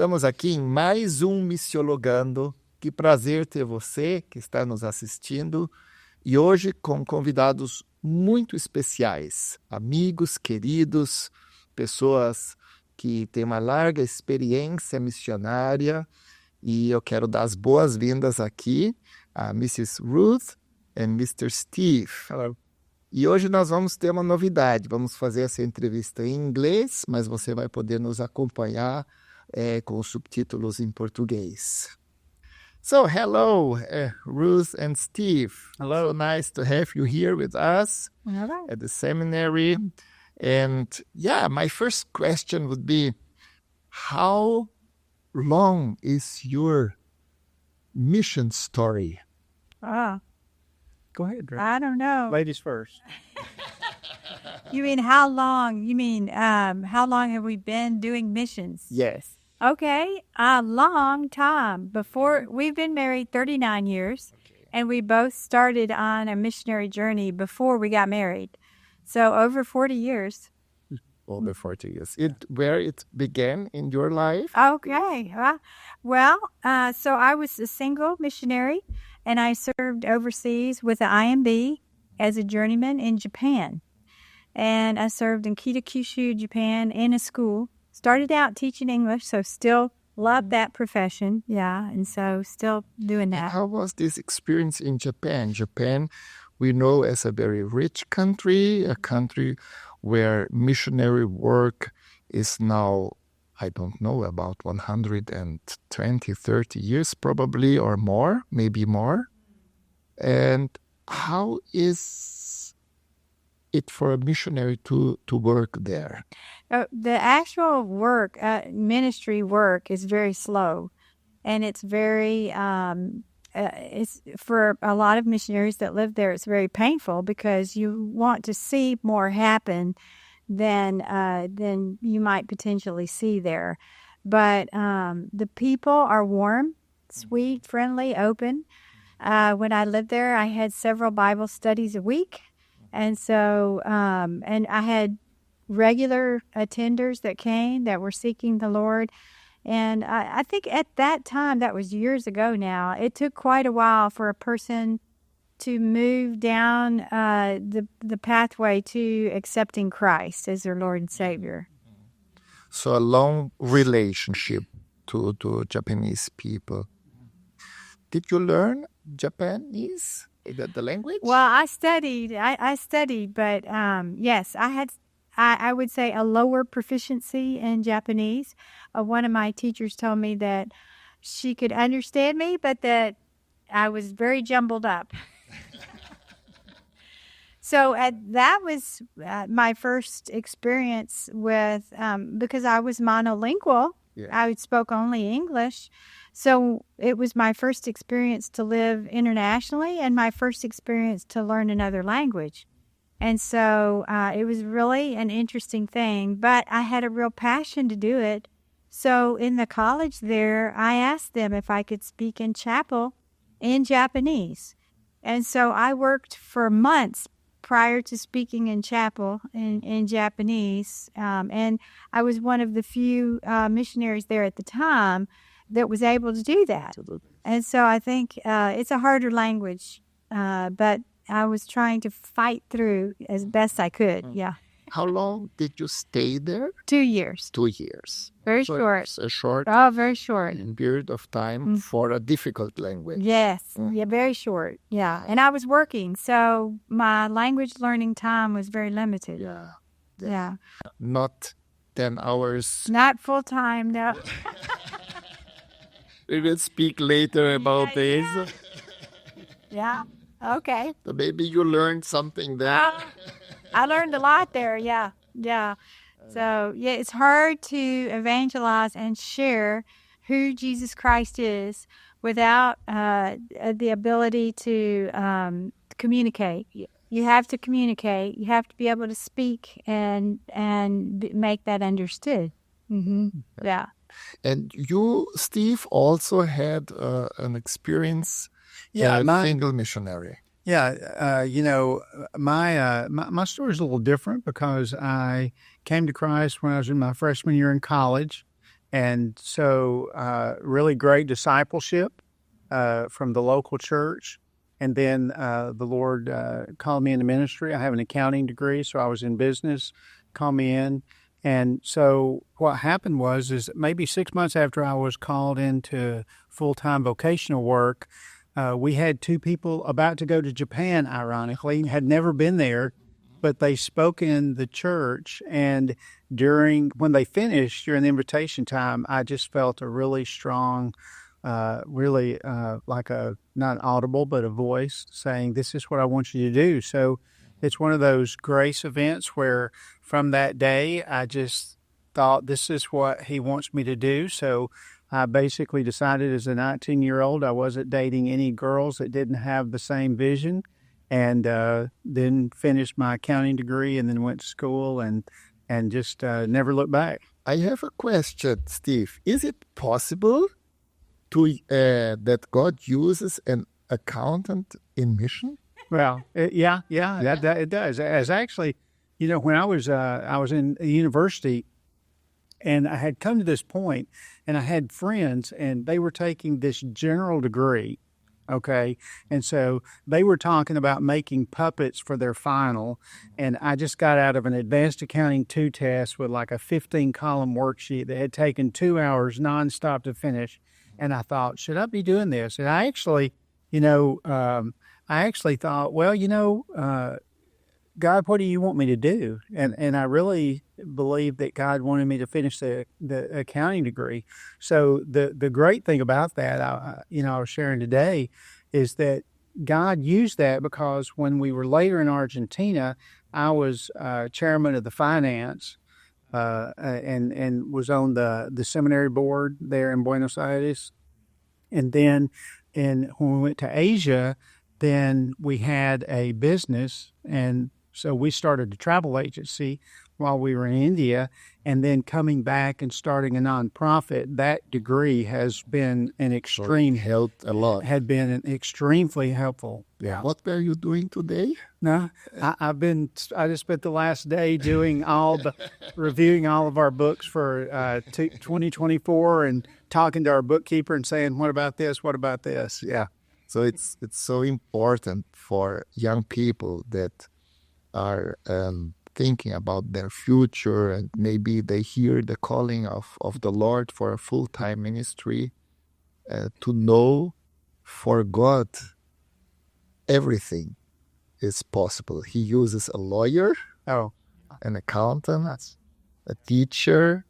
Estamos aqui em mais Missiologando. Que prazer ter você que está nos assistindo. E hoje com convidados muito especiais, amigos, queridos, pessoas que têm uma larga experiência missionária. E eu quero dar as boas-vindas aqui a Mrs. Ruth e Mr. Steve. Hello. E hoje nós vamos ter uma novidade. Vamos fazer essa entrevista em inglês, mas você vai poder nos acompanhar com os subtítulos em português. So, hello, Ruth and Steve. Hello. So nice to have you here with us at the seminary. And yeah, my first question would be, how long is your mission story? Go ahead, Ruth. I don't know. Ladies first. You mean how long? You mean how long have we been doing missions? Yes. Okay, a long time. We've been married 39 years, and we both started on a missionary journey before we got married. So over 40 years. Over 40 years. Where it began in your life? Okay. So I was a single missionary, and I served overseas with the IMB as a journeyman in Japan. And I served in Kitakyushu, Japan, in a school. Started out teaching English, so still love that profession. Yeah, and so still doing that. How was this experience in Japan? Japan, we know as a very rich country, a country where missionary work is now, I don't know, about 120, 30 years probably, or more, maybe more. And how is it for a missionary to work there? The actual work, ministry work, is very slow, and it's very, it's for a lot of missionaries that live there, it's very painful because you want to see more happen than you might potentially see there. But the people are warm, sweet, friendly, open. When I lived there, I had several Bible studies a week. And so, and I had regular attenders that came that were seeking the Lord. And I think at that time, that was years ago now, it took quite a while for a person to move down the pathway to accepting Christ as their Lord and Savior. So a long relationship to Japanese people. Did you learn Japanese? Is that the language? Well, I studied, but yes, I would say a lower proficiency in Japanese. One of my teachers told me that she could understand me, but that I was very jumbled up. So that was my first experience with, because I was monolingual. Yeah. I spoke only English. So it was my first experience to live internationally and my first experience to learn another language. And so it was really an interesting thing, but I had a real passion to do it. So in the college there, I asked them if I could speak in chapel in Japanese. And so I worked for months prior to speaking in chapel in Japanese. And I was one of the few missionaries there at the time that was able to do that. And so I think it's a harder language, but I was trying to fight through as best I could, yeah. How long did you stay there? 2 years. 2 years. Very so short. It's a short. Oh, very short. Period of time for a difficult language. Yes, yeah, very short, yeah. And I was working, so my language learning time was very limited. Yeah. Not 10 hours. Not full time, no. We will speak later about this. Yeah, okay. So maybe you learned something there. I learned a lot there, yeah. So, yeah, it's hard to evangelize and share who Jesus Christ is without the ability to communicate. You have to communicate. You have to be able to speak and make that understood. Mm-hmm. Yeah. And you, Steve, also had an experience as a single missionary. Yeah, my story is a little different because I came to Christ when I was in my freshman year in college, And so really great discipleship from the local church. And then the Lord called me into ministry. I have an accounting degree, so I was in business, called me in. And so what happened is maybe 6 months after I was called into full-time vocational work, we had two people about to go to Japan, ironically, had never been there, but they spoke in the church. And when they finished, during the invitation time, I just felt a really strong, like a, not audible, but a voice saying, this is what I want you to do. So it's one of those grace events where from that day, I just thought, this is what he wants me to do. So I basically decided as a 19-year-old, I wasn't dating any girls that didn't have the same vision, and then finished my accounting degree and then went to school and just never looked back. I have a question, Steve. Is it possible that God uses an accountant in mission? Well, yeah, that it does. As actually, when I was in university, and I had come to this point, and I had friends, and they were taking this general degree, okay? And so they were talking about making puppets for their final, and I just got out of an advanced accounting 2 test with like a 15-column worksheet that had taken 2 hours nonstop to finish, and I thought, should I be doing this? And I actually, thought, well, God, what do you want me to do? And I really believed that God wanted me to finish the accounting degree. So the great thing about that, I was sharing today, is that God used that because when we were later in Argentina, I was chairman of the finance and was on the seminary board there in Buenos Aires. And then when we went to Asia, then we had a business, and so we started a travel agency while we were in India, and then coming back and starting a nonprofit. That degree has been helped a lot. Had been extremely helpful. Yeah. What were you doing today? No, I just spent the last day doing reviewing all of our books for 2024 and talking to our bookkeeper and saying, what about this? What about this? Yeah. So it's so important for young people that are thinking about their future, and maybe they hear the calling of the Lord for a full-time ministry, to know for God everything is possible. He uses a lawyer, an accountant, a teacher.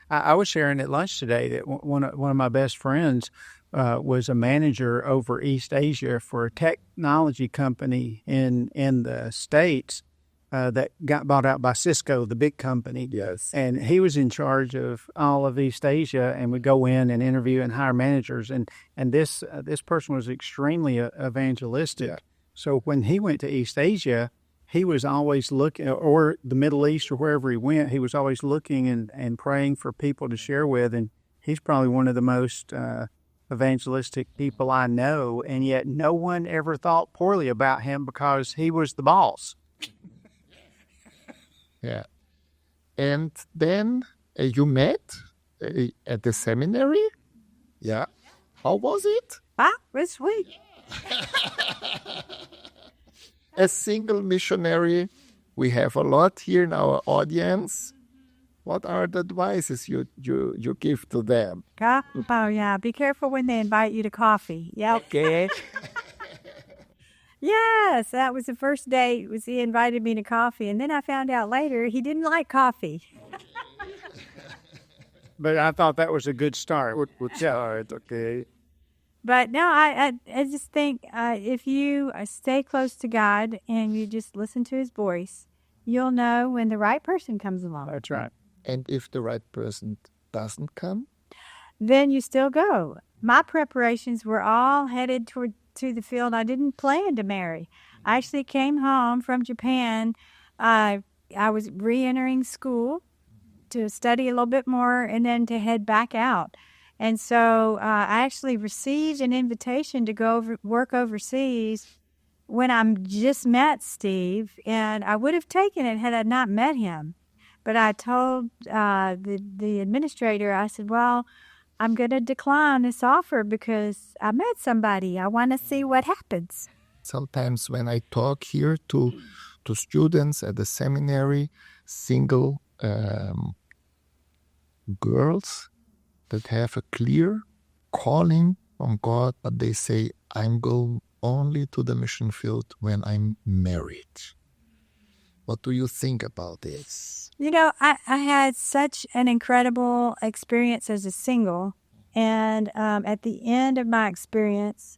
I was sharing at lunch today that one of my best friends was a manager over East Asia for a technology company in the States that got bought out by Cisco, the big company. Yes. And he was in charge of all of East Asia, and would go in and interview and hire managers. And this person was extremely evangelistic. Yeah. So when he went to East Asia, he was always looking, or the Middle East or wherever he went, he was always looking and praying for people to share with. And he's probably one of the most evangelistic people I know, and yet no one ever thought poorly about him because he was the boss. Yeah. And then you met at the seminary? Yeah. How was it? It was sweet. As single missionary, we have a lot here in our audience. What are the advices you give to them? Oh, yeah. Be careful when they invite you to coffee. Yeah. Okay. Yes, that was the first date. He invited me to coffee, and then I found out later he didn't like coffee. But I thought that was a good start. Good start, okay. But no, I just think if you stay close to God and you just listen to his voice, you'll know when the right person comes along. That's right. And if the right person doesn't come? Then you still go. My preparations were all headed to the field. I didn't plan to marry. I actually came home from Japan. I was re-entering school to study a little bit more and then to head back out. And so I actually received an invitation to go work overseas when I just met Steve, and I would have taken it had I not met him. But I told the administrator, I said, well, I'm going to decline this offer because I met somebody. I want to see what happens. Sometimes when I talk here to students at the seminary, single girls that have a clear calling from God, but they say, I'm going only to the mission field when I'm married. What do you think about this? You know, I had such an incredible experience as a single. And at the end of my experience,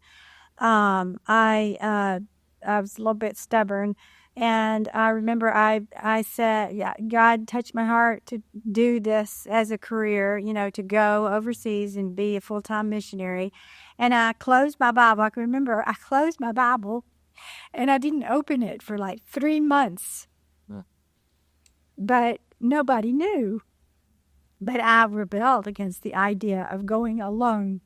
I was a little bit stubborn. And I remember I said, yeah, God touched my heart to do this as a career, you know, to go overseas and be a full-time missionary. And I closed my Bible. I can remember I closed my Bible and I didn't open it for like 3 months. Yeah. But nobody knew. But I rebelled against the idea of going alone.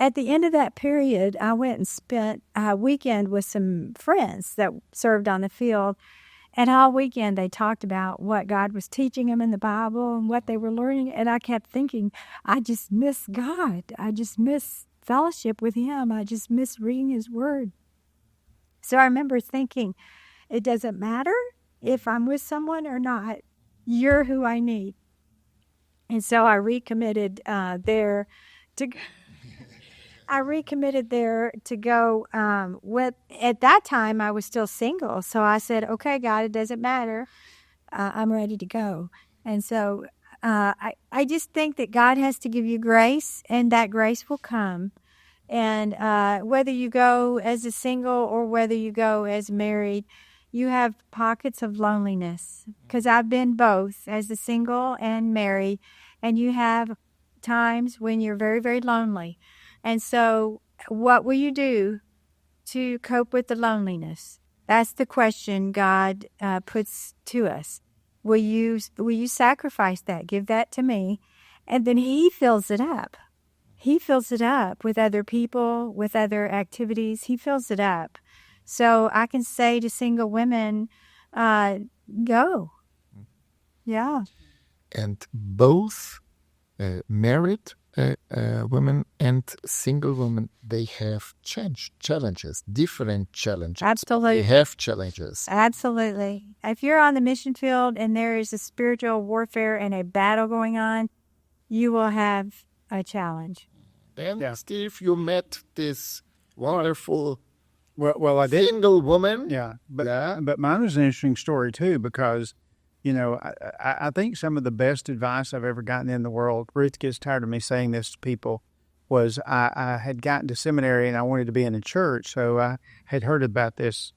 At the end of that period, I went and spent a weekend with some friends that served on the field. And all weekend they talked about what God was teaching them in the Bible and what they were learning. And I kept thinking, I just miss God. I just miss fellowship with Him. I just miss reading His Word. So I remember thinking, it doesn't matter if I'm with someone or not. You're who I need. And so I recommitted there to go with, at that time I was still single. So I said, okay, God, it doesn't matter. I'm ready to go. And so I just think that God has to give you grace, and that grace will come. And whether you go as a single or whether you go as married, you have pockets of loneliness, because I've been both as a single and married, and you have times when you're very, very lonely. And so what will you do to cope with the loneliness? That's the question God puts to us. Will you sacrifice that? Give that to me. And then He fills it up. He fills it up with other people, with other activities. He fills it up. So I can say to single women, go. Yeah. And both married women and single women, they have challenges, different challenges. Absolutely. They have challenges. Absolutely. If you're on the mission field and there is a spiritual warfare and a battle going on, you will have a challenge. Then, Steve, you met this wonderful I did. Single woman. Yeah. But mine was an interesting story, too, because, you know, I think some of the best advice I've ever gotten in the world, Ruth gets tired of me saying this to people, was I had gotten to seminary and I wanted to be in a church. So I had heard about this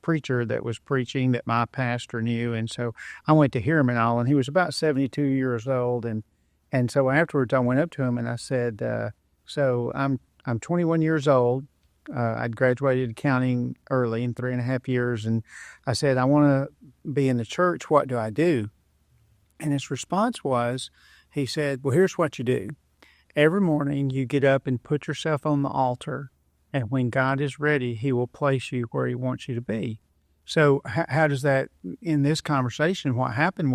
preacher that was preaching that my pastor knew. And so I went to hear him and all, and he was about 72 years old. And so afterwards I went up to him and I said, so I'm 21 years old. I'd graduated accounting early in 3.5 years. And I said, I want to be in the church. What do I do? And his response was, he said, well, here's what you do. Every morning you get up and put yourself on the altar. And when God is ready, He will place you where He wants you to be. So how does that, in this conversation, what happened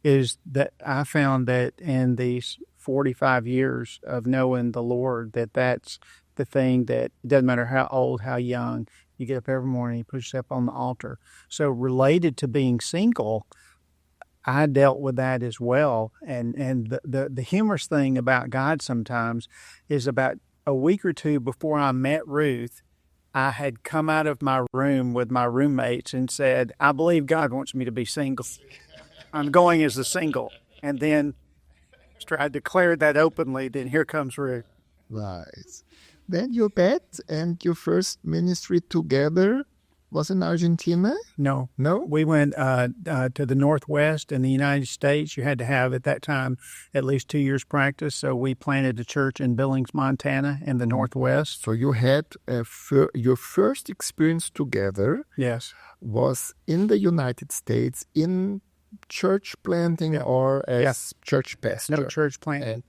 is that I found that in these 45 years of knowing the Lord, that's the thing that it doesn't matter how old, how young, you get up every morning, you put yourself on the altar. So related to being single, I dealt with that as well. And the humorous thing about God sometimes is about a week or two before I met Ruth, I had come out of my room with my roommates and said, I believe God wants me to be single. I'm going as a single. And then after I declared that openly, then here comes Ruth. Right. Then you met, and your first ministry together was in Argentina? No. No? We went to the Northwest in the United States. You had to have, at that time, at least 2 years practice. So we planted a church in Billings, Montana in the Northwest. So you had your first experience together. Yes. Was in the United States in church planting or as church pastor? No, church planting.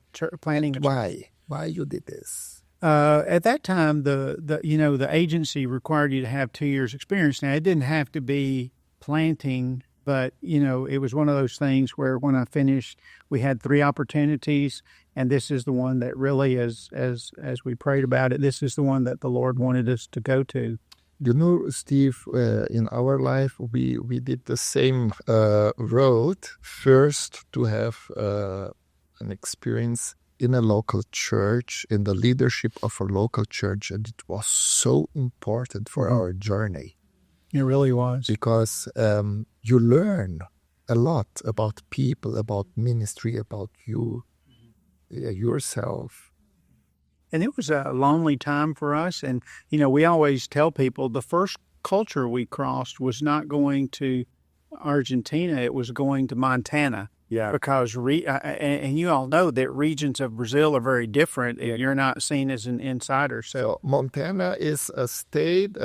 And why? Why you did this? At that time, the agency required you to have 2 years experience. Now, it didn't have to be planting But, it was one of those things where when I finished, we had 3 opportunities, and this is the one that really, as we prayed about it, this is the one that the Lord wanted us to go to. Steve, in our life, we did the same road. First, to have an experience in a local church, in the leadership of a local church, and it was so important for our journey. It really was. Because you learn a lot about people, about ministry, about you, yourself. And it was a lonely time for us. And, we always tell people the first culture we crossed was not going to Argentina. It was going to Montana. Yeah. Because, and you all know that regions of Brazil are very different. Yeah. You're not seen as an insider. So Montana is a state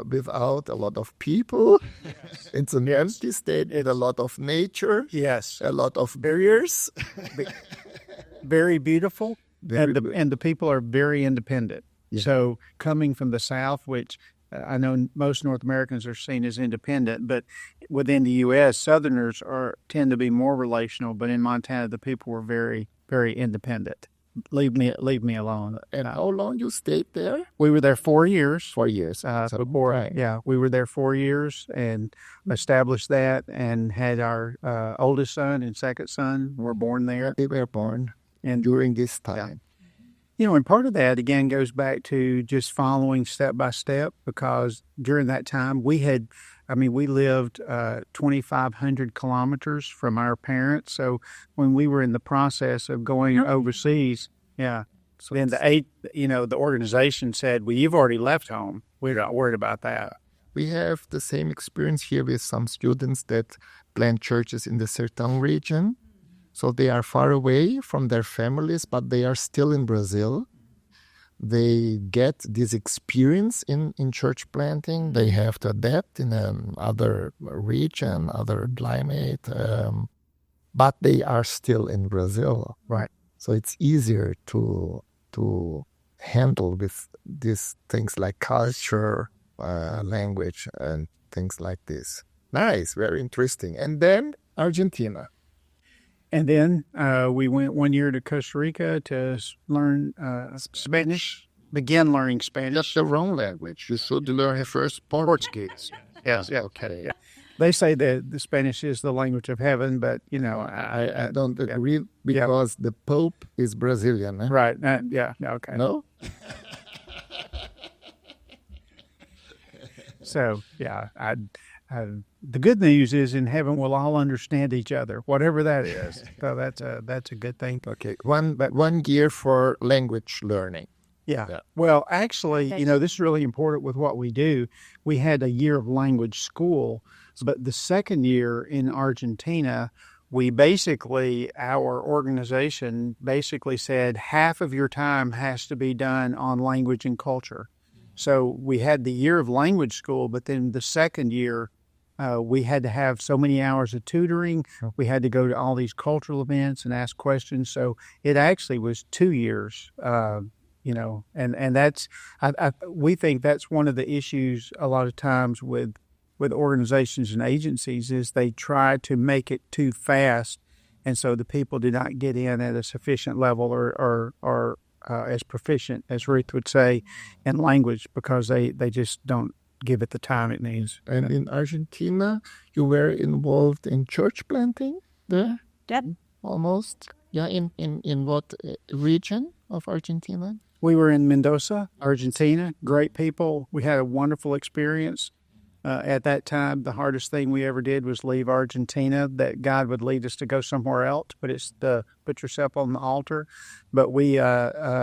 without a lot of people. Yes. It's an empty state with a lot of nature. Yes. A lot of barriers. Very beautiful. And the people are very independent. Yeah. So coming from the South, which I know most North Americans are seen as independent, but within the U.S., Southerners tend to be more relational. But in Montana, the people were very, very independent. Leave me alone. And how long you stayed there? We were there 4 years. 4 years. We were there 4 years and established that, and had our oldest son and second son were born there. They were born. And during this time. And part of that, again, goes back to just following step by step, because during that time we lived 2,500 kilometers from our parents. So when we were in the process of going overseas, so then the organization said, well, you've already left home. We're not worried about that. We have the same experience here with some students that plant churches in the Sertão region. So they are far away from their families, but they are still in Brazil. They get this experience in church planting. They have to adapt in another region, other climate, but they are still in Brazil. Right. So it's easier to handle with these things like culture, language, and things like this. Nice, very interesting. And then Argentina. And then we went 1 year to Costa Rica to learn Spanish, begin learning Spanish. That's the wrong language. You should learn first Portuguese. Yes. Yeah. Okay. Yeah. They say that the Spanish is the language of heaven, but, I don't agree, because the Pope is Brazilian. Eh? Right. Yeah. Okay. No? So, the good news is in heaven we'll all understand each other, whatever that is. So that's a good thing. Okay, 1 year for language learning. Yeah. Well, actually, this is really important with what we do. We had a year of language school, but the second year in Argentina, our organization basically said half of your time has to be done on language and culture. So we had the year of language school, but then the second year, we had to have so many hours of tutoring. We had to go to all these cultural events and ask questions. So it actually was 2 years, and that's, we think that's one of the issues a lot of times with organizations and agencies is they try to make it too fast. And so the people do not get in at a sufficient level or as proficient, as Ruth would say, in language, because they just don't give it the time it needs. And in Argentina, you were involved in church planting there? Yep. Almost. Yeah, in what region of Argentina? We were in Mendoza, Argentina. Great people. We had a wonderful experience. At that time, the hardest thing we ever did was leave Argentina, that God would lead us to go somewhere else, but it's to put yourself on the altar. But we,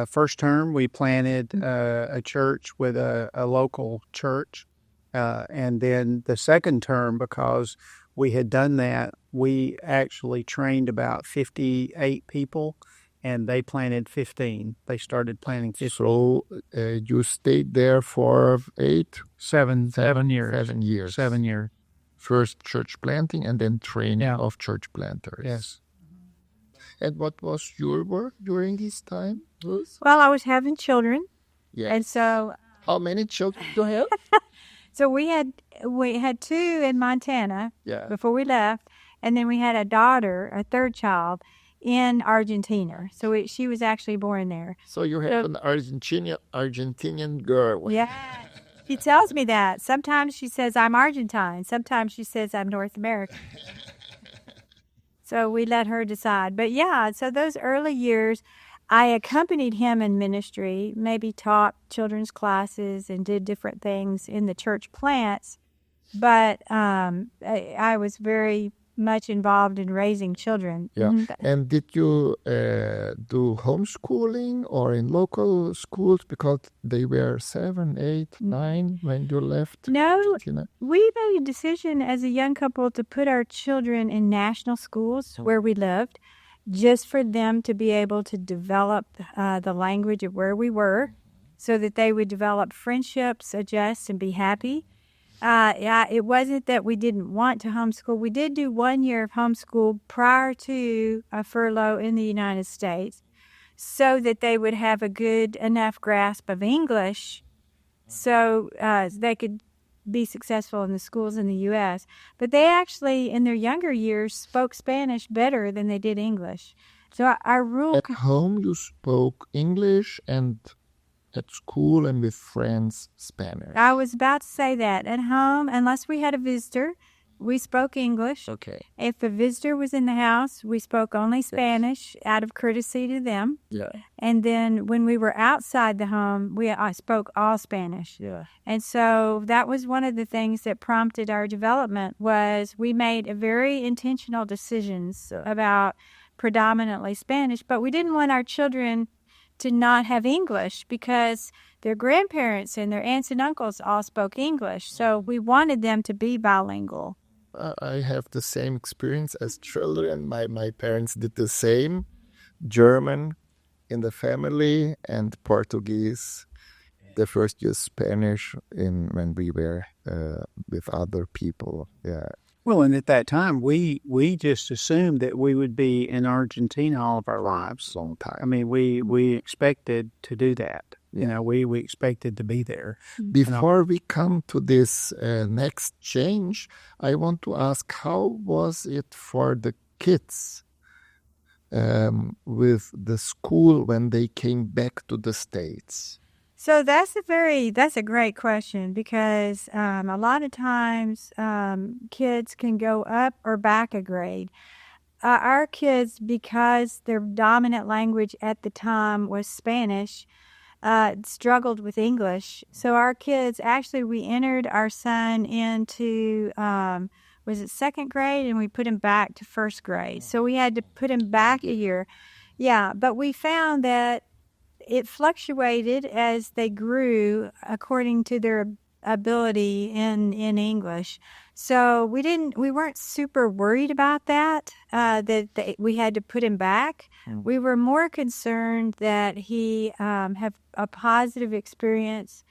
first term, we planted a church with a local church. And then the second term, because we had done that, we actually trained about 58 people, and they planted 15. They started planting 15. So you stayed there for 7 years. 7 years. 7 years. First church planting and then training of church planters. Yes. And what was your work during this time, Ruth? Well, I was having children. Yeah. And so... How many children do you have? So we had two in Montana before we left, and then we had a daughter, a third child, in Argentina. So she was actually born there. So you have an Argentinian girl. Yeah. She tells me that. Sometimes she says I'm Argentine. Sometimes she says I'm North American. So we let her decide. But yeah, so those early years, I accompanied him in ministry, maybe taught children's classes and did different things in the church plants. But I was very much involved in raising children. Yeah. And did you do homeschooling or in local schools because they were 7, 8, 9 when you left? No, Argentina? We made a decision as a young couple to put our children in national schools where we lived, just for them to be able to develop the language of where we were, so that they would develop friendships, adjust, and be happy. It wasn't that we didn't want to homeschool. We did do 1 year of homeschool prior to a furlough in the United States, so that they would have a good enough grasp of English so they could be successful in the schools in the U.S. But they actually, in their younger years, spoke Spanish better than they did English. So our rule... At home you spoke English, and at school and with friends Spanish. I was about to say that. At home, unless we had a visitor, we spoke English. Okay. If a visitor was in the house, we spoke only Spanish out of courtesy to them. Yeah. And then when we were outside the home, I spoke all Spanish. Yeah. And so that was one of the things that prompted our development. Was we made a very intentional decisions about predominantly Spanish, but we didn't want our children to not have English because their grandparents and their aunts and uncles all spoke English. So we wanted them to be bilingual. I have the same experience as children. My parents did the same. German in the family and Portuguese. The first year Spanish when we were with other people. Yeah. Well, and at that time, we just assumed that we would be in Argentina all of our lives. Long time. I mean, we expected to do that. You know, we expected to be there. Before we come to this next change, I want to ask, how was it for the kids with the school when they came back to the States? So that's a great question, because a lot of times kids can go up or back a grade. Our kids, because their dominant language at the time was Spanish, struggled with English. So our kids, actually, we entered our son into, was it second grade, and we put him back to first grade. So we had to put him back a year. Yeah, but we found that it fluctuated as they grew according to their ability in English. So we weren't super worried about that, that we had to put him back. We were more concerned that he have a positive experience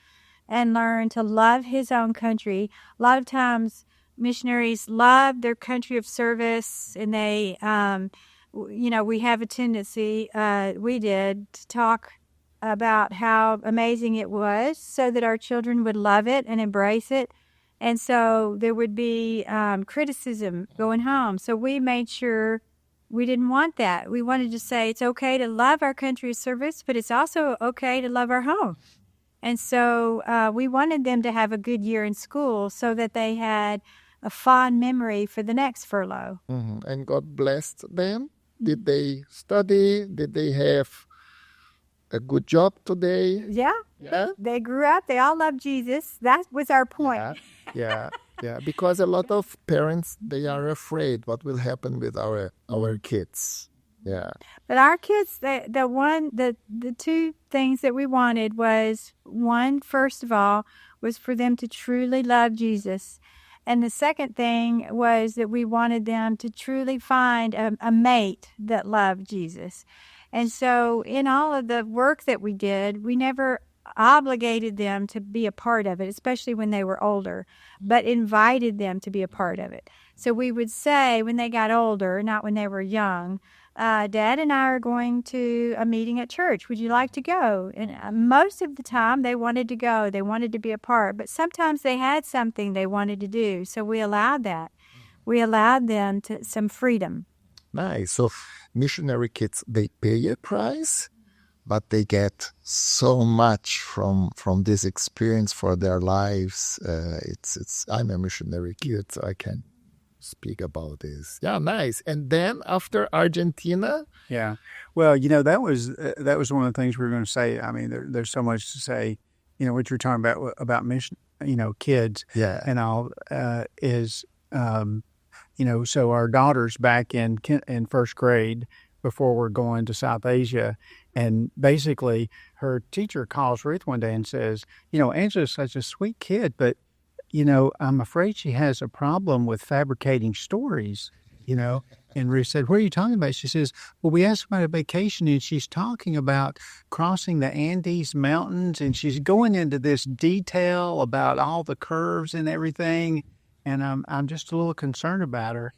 and learn to love his own country. A lot of times missionaries love their country of service, and they, we have a tendency, we did, to talk about how amazing it was so that our children would love it and embrace it. And so there would be criticism going home. So we made sure we didn't want that. We wanted to say it's okay to love our country of service, but it's also okay to love our home. And so we wanted them to have a good year in school so that they had a fond memory for the next furlough. Mm-hmm. And God blessed them. Did they study? Did they have a good job today? Yeah. They grew up. They all loved Jesus. That was our point. Yeah. Because a lot of parents, they are afraid what will happen with our kids. Yeah. But our kids, the two things that we wanted was, one, first of all, was for them to truly love Jesus. And the second thing was that we wanted them to truly find a mate that loved Jesus. And so in all of the work that we did, we never obligated them to be a part of it, especially when they were older, but invited them to be a part of it. So we would say when they got older, not when they were young, Dad and I are going to a meeting at church. Would you like to go? And most of the time they wanted to go. They wanted to be a part. But sometimes they had something they wanted to do. So we allowed that. We allowed them some freedom. Nice. So missionary kids, they pay a price, but they get so much from this experience for their lives. I'm a missionary kid, so I can speak about this. Yeah, nice. And then after Argentina? Yeah. Well, that was one of the things we were going to say. I mean, there's so much to say. What you're talking about mission, kids, yeah, and all is, so our daughter's back in first grade before we're going to South Asia. And basically her teacher calls Ruth one day and says, Angela's such a sweet kid, but, I'm afraid she has a problem with fabricating stories, And Ruth said, what are you talking about? She says, well, we asked about a vacation and she's talking about crossing the Andes Mountains and she's going into this detail about all the curves and everything. And I'm just a little concerned about her.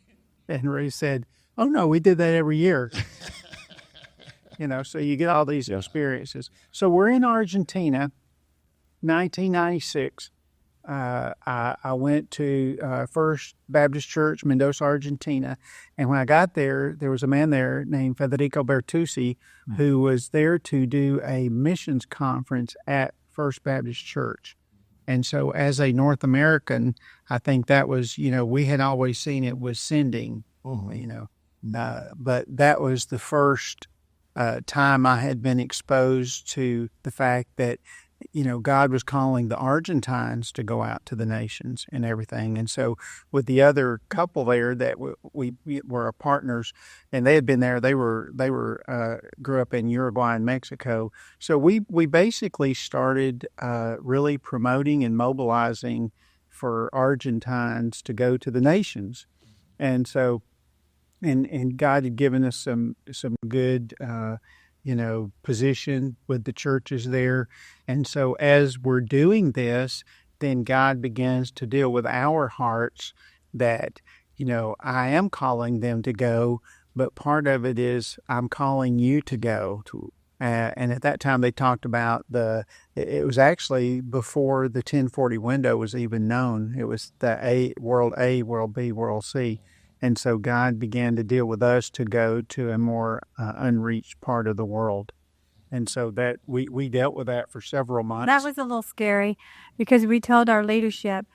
And Ruth said, oh, no, we did that every year. So you get all these experiences. So we're in Argentina, 1996. I went to First Baptist Church, Mendoza, Argentina. And when I got there, there was a man there named Federico Bertuzzi who was there to do a missions conference at First Baptist Church. And so as a North American, I think that was, we had always seen it was sending, but that was the first time I had been exposed to the fact that, God was calling the Argentines to go out to the nations and everything. And so with the other couple there that we were partners, and they had been there, they grew up in Uruguay and Mexico. So we basically started really promoting and mobilizing for Argentines to go to the nations. And so, and God had given us some good, position with the churches there. And so as we're doing this, then God begins to deal with our hearts that, I am calling them to go, but part of it is I'm calling you to go to. And at that time they talked about it was actually before the 1040 window was even known. It was the World A, World B, World C. And so God began to deal with us to go to a more unreached part of the world. And so that we dealt with that for several months. That was a little scary because we told our leadership,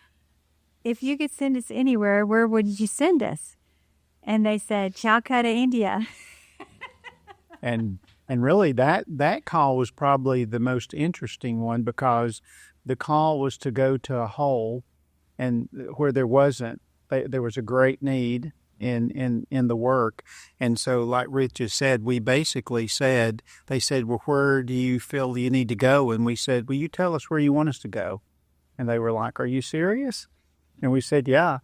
if you could send us anywhere, where would you send us? And they said, Calcutta, India. And really that call was probably the most interesting one because the call was to go to a hole and where there wasn't. There was a great need in the work. And so like Ruth just said, we basically said, they said, well, where do you feel you need to go? And we said, will you tell us where you want us to go? And they were like, are you serious? And we said, yeah.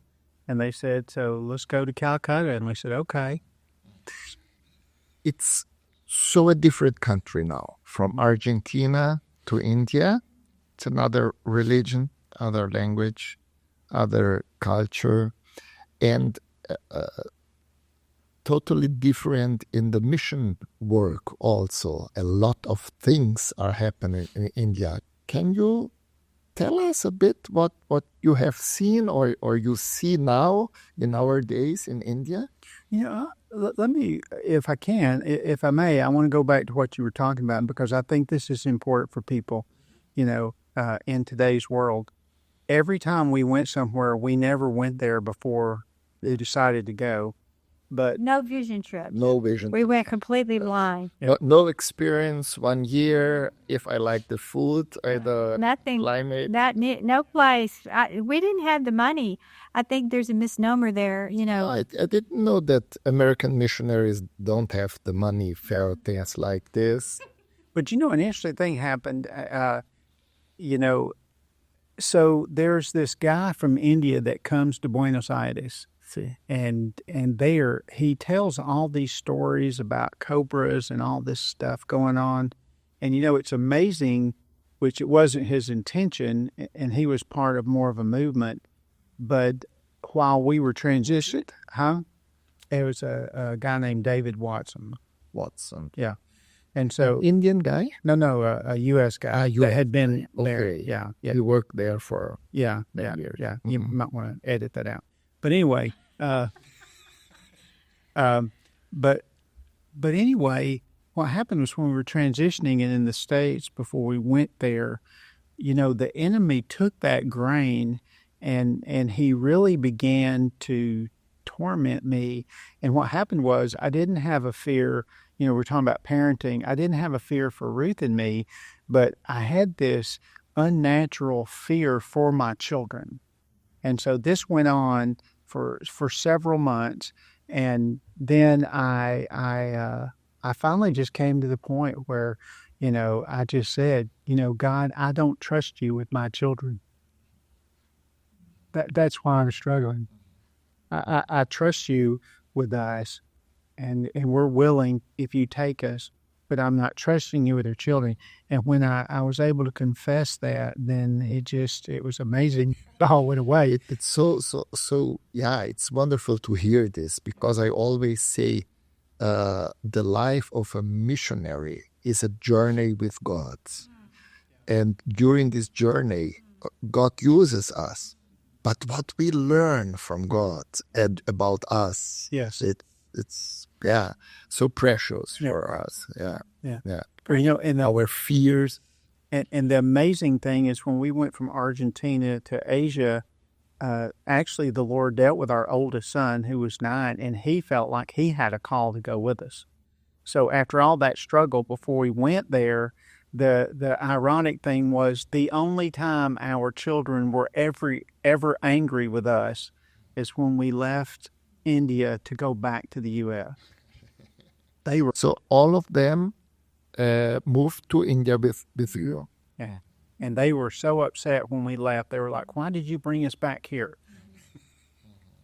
And they said, so let's go to Calcutta. And we said, okay. It's so a different country now, from Argentina to India. It's another religion, other language, other culture, and totally different in the mission work also. A lot of things are happening in India. Can you tell us a bit what you have seen or you see now in our days in India? Let me, if I may, I want to go back to what you were talking about because I think this is important for people, in today's world. Every time we went somewhere, we never went there before they decided to go. But no vision trip. No vision. We went completely blind. No experience 1 year. If I like the food or the nothing, climate. No place. We didn't have the money. I think there's a misnomer there, I didn't know that American missionaries don't have the money for things like this. But an interesting thing happened. So there's this guy from India that comes to Buenos Aires. And there he tells all these stories about cobras and all this stuff going on. And, it's amazing, which it wasn't his intention, and he was part of more of a movement. But while we were transitioning, It was a guy named David Watson. Yeah. And so Indian guy? No, a U.S. guy that had been there. Okay. Yeah. He worked there for Yeah. years. Yeah. You might want to edit that out. But anyway, but anyway, what happened was when we were transitioning and in the States before we went there, the enemy took that grain and he really began to torment me. And what happened was I didn't have a fear, we're talking about parenting. I didn't have a fear for Ruth and me, but I had this unnatural fear for my children. And so this went on for several months. And then I finally just came to the point where, I just said, God, I don't trust you with my children. That's why I'm struggling. I trust you with us, and we're willing if you take us, but I'm not trusting you with our children. And when I was able to confess that, then it was amazing. It all went away. It's so, yeah, it's wonderful to hear this, because I always say the life of a missionary is a journey with God. And during this journey, God uses us. But what we learn from God and about us, yes, it's so precious for us. Yeah. And our fears. And the amazing thing is when we went from Argentina to Asia, actually the Lord dealt with our oldest son who was 9, and he felt like he had a call to go with us. So after all that struggle before we went there, the ironic thing was the only time our children were ever angry with us is when we left India to go back to the U.S. So all of them moved to India with you. Yeah. And they were so upset when we left. They were like, why did you bring us back here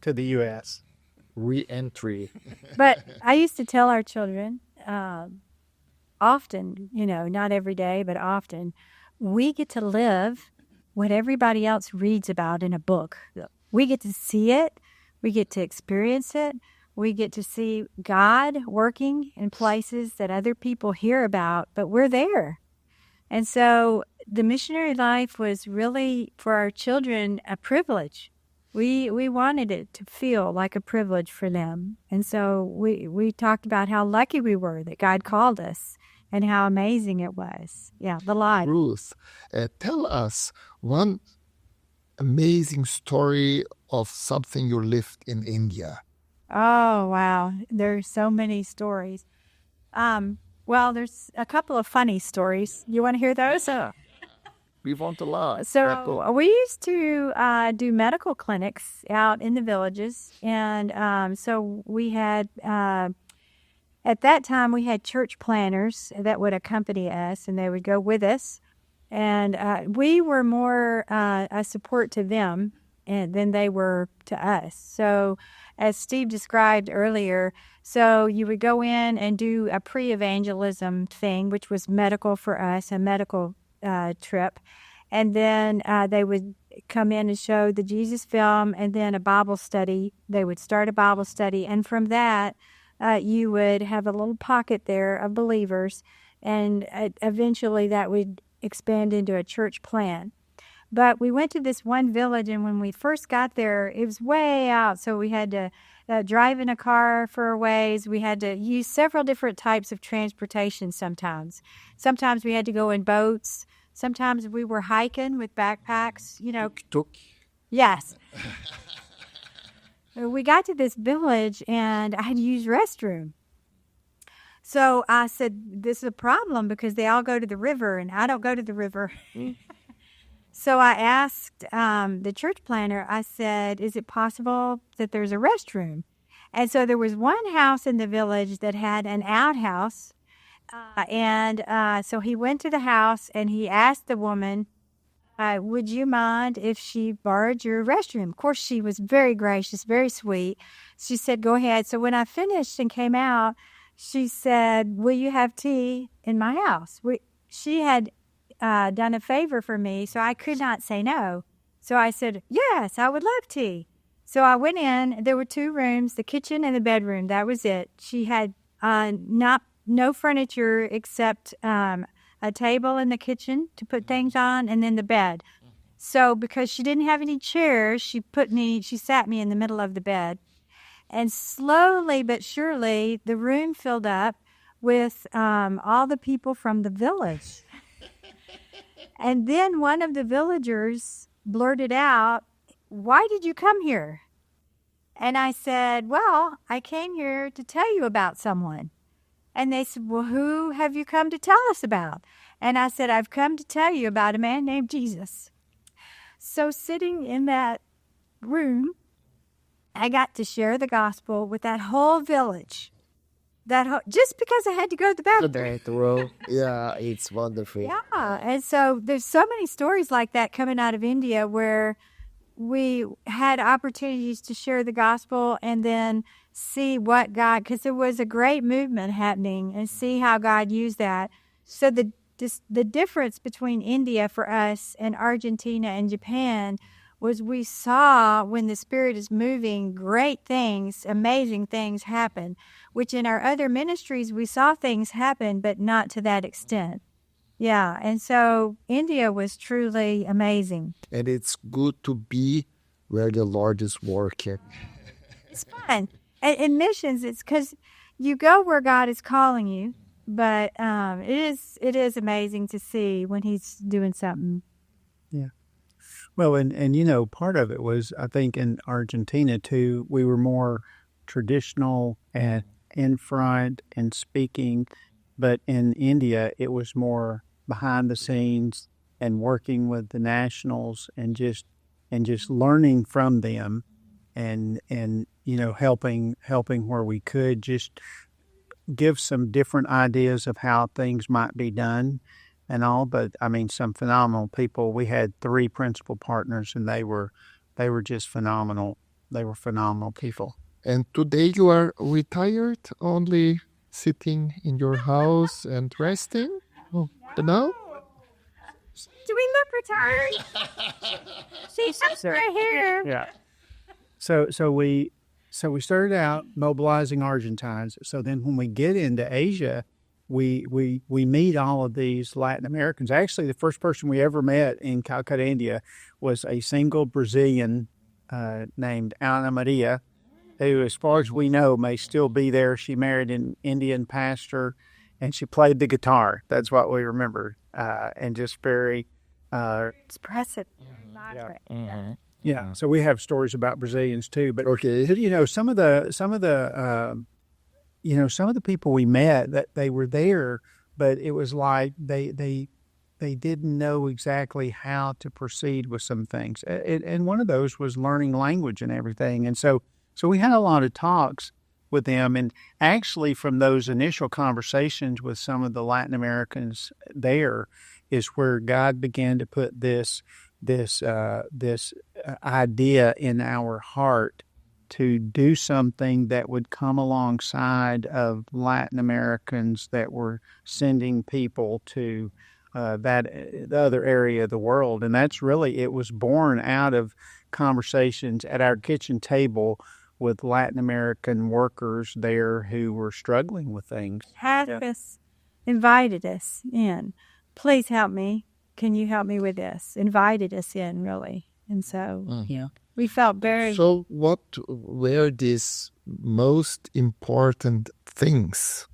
to the U.S.? Re-entry. But I used to tell our children, often, not every day, but often, we get to live what everybody else reads about in a book. We get to see it. We get to experience it. We get to see God working in places that other people hear about, but we're there. And so the missionary life was really, for our children, a privilege. We wanted it to feel like a privilege for them. And so we talked about how lucky we were that God called us and how amazing it was. Yeah, the life. Ruth, tell us one amazing story of something you lived in India. Oh, wow. There's so many stories. Well, there's a couple of funny stories. You want to hear those? We want a lot. So we used to do medical clinics out in the villages. And so we had, at that time, we had church planners that would accompany us, and they would go with us. And we were more a support to them than they were to us. So as Steve described earlier, so you would go in and do a pre-evangelism thing, which was medical for us, a medical trip. And then they would come in and show the Jesus film, and then a Bible study. They would start a Bible study. And from that, you would have a little pocket there of believers. And eventually that would expand into a church plan. But we went to this one village, and when we first got there, it was way out. So we had to drive in a car for a ways. We had to use several different types of transportation sometimes. Sometimes we had to go in boats. Sometimes we were hiking with backpacks, Yes. We got to this village, and I had to use restroom. So I said, this is a problem because they all go to the river, and I don't go to the river. So I asked the church planner, I said, is it possible that there's a restroom? And so there was one house in the village that had an outhouse. So he went to the house and he asked the woman, would you mind if she borrowed your restroom? Of course, she was very gracious, very sweet. She said, go ahead. So when I finished and came out, she said, will you have tea in my house? She had done a favor for me, so I could not say no. So I said, yes, I would love tea. So I went in. There were 2 rooms, the kitchen and the bedroom. That was it. She had no furniture except a table in the kitchen to put things on, and then the bed. So because she didn't have any chairs, she sat me in the middle of the bed. And slowly but surely, the room filled up with all the people from the village. And then one of the villagers blurted out, "Why did you come here?" And I said, "Well, I came here to tell you about someone." And they said, "Well, who have you come to tell us about?" And I said, "I've come to tell you about a man named Jesus." So sitting in that room, I got to share the gospel with that whole village. Just because I had to go to the bathroom. Yeah, it's wonderful. Yeah, and so there's so many stories like that coming out of India where we had opportunities to share the gospel and then see what God, because there was a great movement happening, and see how God used that. So the difference between India for us and Argentina and Japan was we saw when the Spirit is moving, great things, amazing things happen, which in our other ministries we saw things happen, but not to that extent. Yeah, and so India was truly amazing. And it's good to be where the Lord is working. It's fun. And in missions, it's because you go where God is calling you, but it is amazing to see when He's doing something. Yeah. Well, and part of it was, I think, in Argentina, too, we were more traditional and in front and speaking, but in India, it was more behind the scenes and working with the nationals and just learning from them and helping where we could, just give some different ideas of how things might be done. And all, but I mean, some phenomenal people. We had 3 principal partners, and they were just phenomenal. They were phenomenal people. And today you are retired, only sitting in your house and resting? Oh, no? Do we look retired? She's right here. Yeah. So we started out mobilizing Argentines. So then when we get into Asia, we meet all of these Latin Americans. Actually, the first person we ever met in Calcutta, India, was a single Brazilian named Ana Maria, who, as far as we know, may still be there. She married an Indian pastor, and she played the guitar. That's what we remember, and just very expressive. Yeah. Mm-hmm. Yeah. So we have stories about Brazilians too. But Okay. some of the people we met, that they were there, but it was like they didn't know exactly how to proceed with some things. And one of those was learning language and everything. And so we had a lot of talks with them. And actually, from those initial conversations with some of the Latin Americans there, is where God began to put this idea in our heart to do something that would come alongside of Latin Americans that were sending people to the other area of the world. And that's really, it was born out of conversations at our kitchen table with Latin American workers there who were struggling with things. Hospice invited us in. Please help me. Can you help me with this? Invited us in, really. And so, Yeah. we felt very... So what were these most important things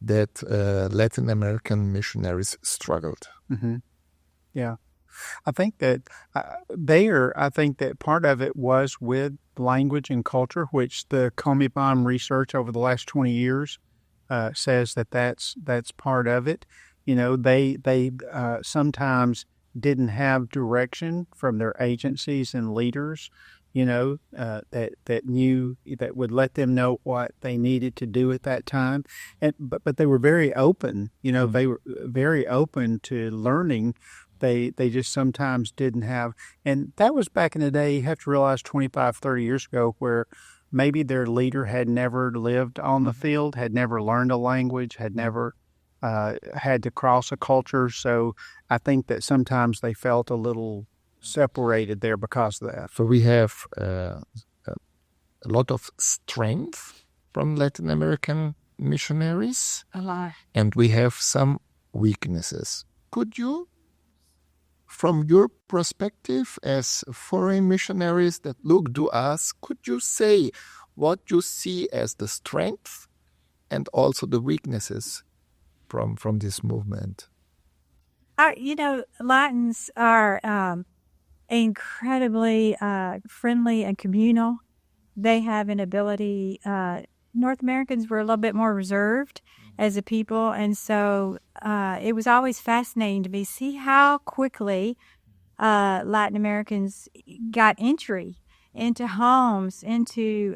that Latin American missionaries struggled? Mm-hmm. Yeah. I think that I think that part of it was with language and culture, which the Comibom research over the last 20 years says that's part of it. They sometimes didn't have direction from their agencies and leaders, that would let them know what they needed to do at that time. But they were very open, they were very open to learning. They just sometimes didn't have, and that was back in the day. You have to realize 25, 30 years ago, where maybe their leader had never lived on the field, had never learned a language, had never had to cross a culture. So I think that sometimes they felt a little separated there because of that. So we have a lot of strength from Latin American missionaries. A lot. And we have some weaknesses. Could you, from your perspective as foreign missionaries that look to us, could you say what you see as the strength and also the weaknesses from this movement? Latins are incredibly friendly and communal. They have an ability. North Americans were a little bit more reserved as a people, and so it was always fascinating to me see how quickly Latin Americans got entry into homes, into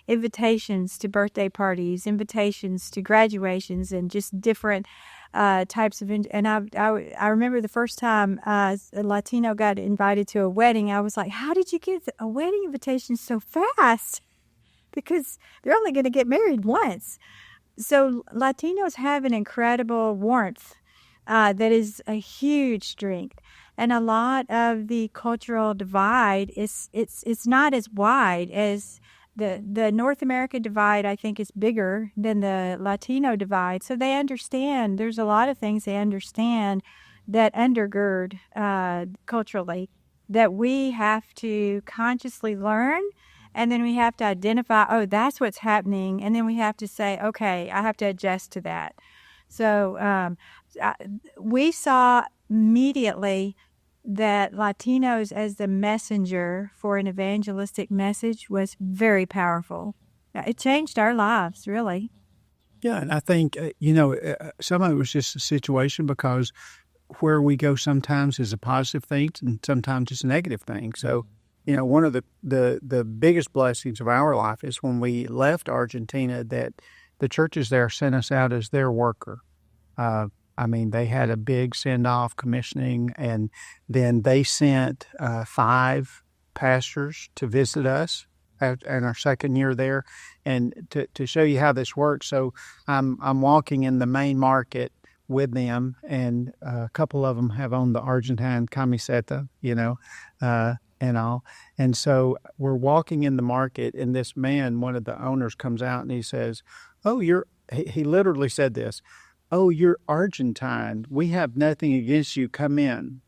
invitations to birthday parties, invitations to graduations, and just different types of. And I remember the first time a Latino got invited to a wedding, I was like, "How did you get a wedding invitation so fast?" Because they're only going to get married once. So Latinos have an incredible warmth that is a huge strength. And a lot of the cultural divide it's not as wide as the North American divide. I think is bigger than the Latino divide. So they understand. There's a lot of things they understand that undergird culturally that we have to consciously learn. And then we have to identify, that's what's happening. And then we have to say, okay, I have to adjust to that. So we saw immediately that Latinos as the messenger for an evangelistic message was very powerful. It changed our lives, really. Yeah, and I think, some of it was just a situation because where we go sometimes is a positive thing and sometimes it's a negative thing. So, one of the biggest blessings of our life is when we left Argentina that the churches there sent us out as their worker. They had a big send-off commissioning, and then they sent 5 pastors to visit us in our second year there, and to show you how this works. So I'm walking in the main market with them, and a couple of them have on the Argentine camiseta, and all. And so we're walking in the market, and this man, one of the owners, comes out and he says, he literally said this, "Oh, you're Argentine. We have nothing against you. Come in,"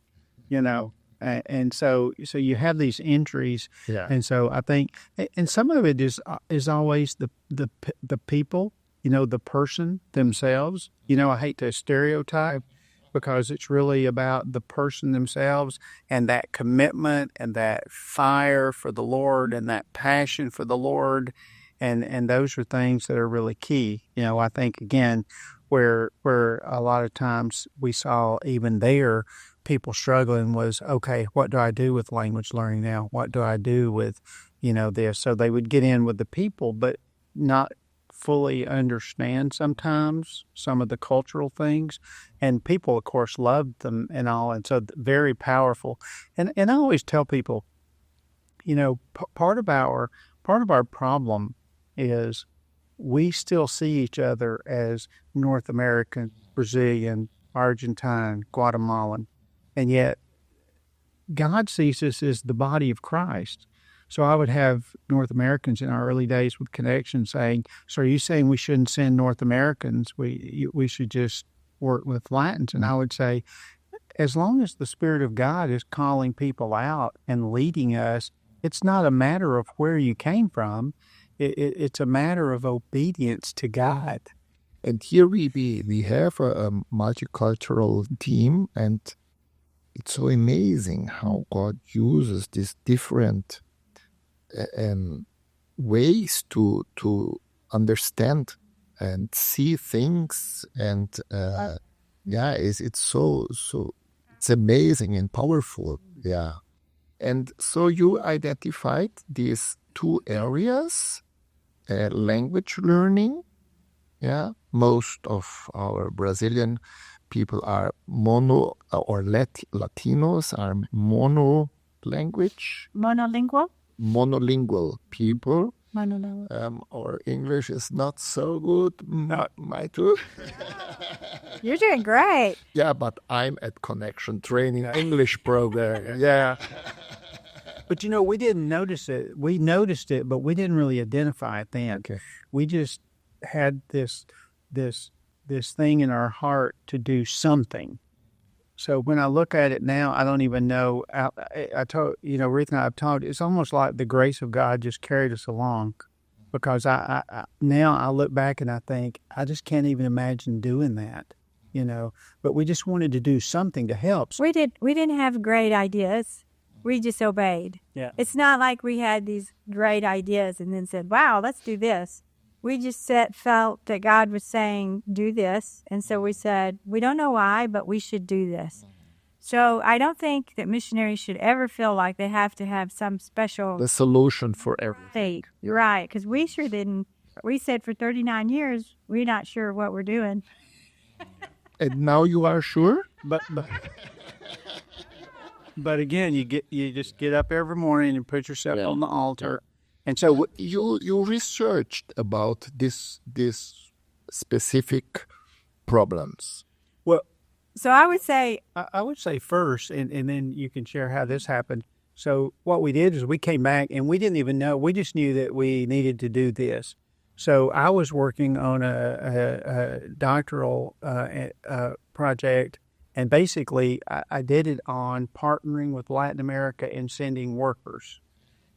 And so you have these entries. Yeah. And so I think, and some of it is always the people, the person themselves. I hate to stereotype, because it's really about the person themselves and that commitment and that fire for the Lord and that passion for the Lord. And those are things that are really key. I think, again, where a lot of times we saw even there people struggling was, okay, what do I do with language learning now? What do I do with, this? So they would get in with the people, but not fully understand sometimes some of the cultural things, and people of course loved them and all, and so very powerful. And I always tell people, part of our problem is we still see each other as North American, Brazilian, Argentine, Guatemalan, and yet God sees us as the body of Christ. So I would have North Americans in our early days with Connection saying, "So are you saying we shouldn't send North Americans? We should just work with Latins?" And I would say, as long as the Spirit of God is calling people out and leading us, it's not a matter of where you came from. It's a matter of obedience to God. And here we have a multicultural team, and it's so amazing how God uses these different ways to understand and see things, and it's so it's amazing and powerful. Yeah. And so you identified these 2 areas, language learning. Yeah, most of our Brazilian people are Latinos are monolingual people. Our English is not so good. Not my too. You're doing great. Yeah, but I'm at Connection training English program. Yeah. But we didn't notice it. We noticed it, but we didn't really identify it then. Okay. We just had this thing in our heart to do something. So when I look at it now, I don't even know. I told Ruth and I have talked. It's almost like the grace of God just carried us along, because I now I look back and I think I just can't even imagine doing that. But we just wanted to do something to help. We didn't have great ideas. We just obeyed. Yeah. It's not like we had these great ideas and then said, wow, let's do this. We just felt that God was saying, do this. And so we said, we don't know why, but we should do this. So I don't think that missionaries should ever feel like they have to have some special... The solution for everything. You're right, because we sure didn't. We said for 39 years, we're not sure what we're doing. And now you are sure? But again, you just get up every morning and put yourself on the altar. And so you researched about this specific problems. Well, so I would say first, and then you can share how this happened. So what we did is we came back and we didn't even know. We just knew that we needed to do this. So I was working on a doctoral project. And basically, I did it on partnering with Latin America and sending workers.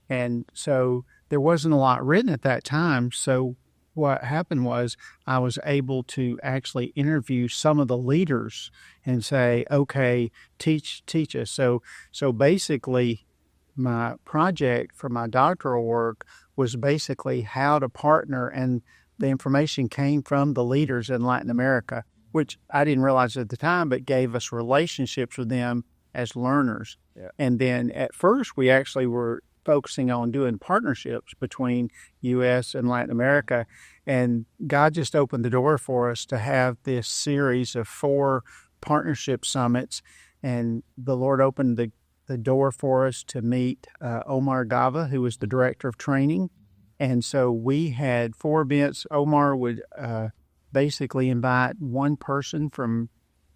And so there wasn't a lot written at that time. So what happened was I was able to actually interview some of the leaders and say, okay, teach us. So basically, my project for my doctoral work was basically how to partner. And the information came from the leaders in Latin America, which I didn't realize at the time, but gave us relationships with them as learners. Yeah. And then at first, we actually were focusing on doing partnerships between U.S. and Latin America. And God just opened the door for us to have this series of 4 partnership summits. And the Lord opened the door for us to meet Omar Gava, who was the director of training. And so we had 4 events. Omar would basically invite one person from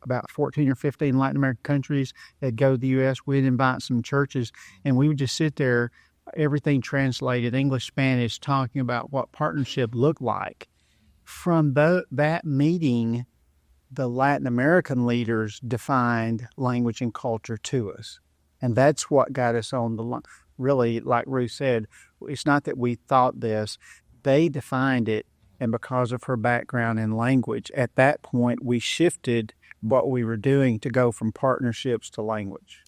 about 14 or 15 Latin American countries that go to the U.S. We'd invite some churches, and we would just sit there, everything translated, English, Spanish, talking about what partnership looked like. From that meeting, the Latin American leaders defined language and culture to us. And that's what got us on the line. Really, like Ruth said, it's not that we thought this. They defined it. And because of her background in language, at that point, we shifted what we were doing to go from partnerships to language.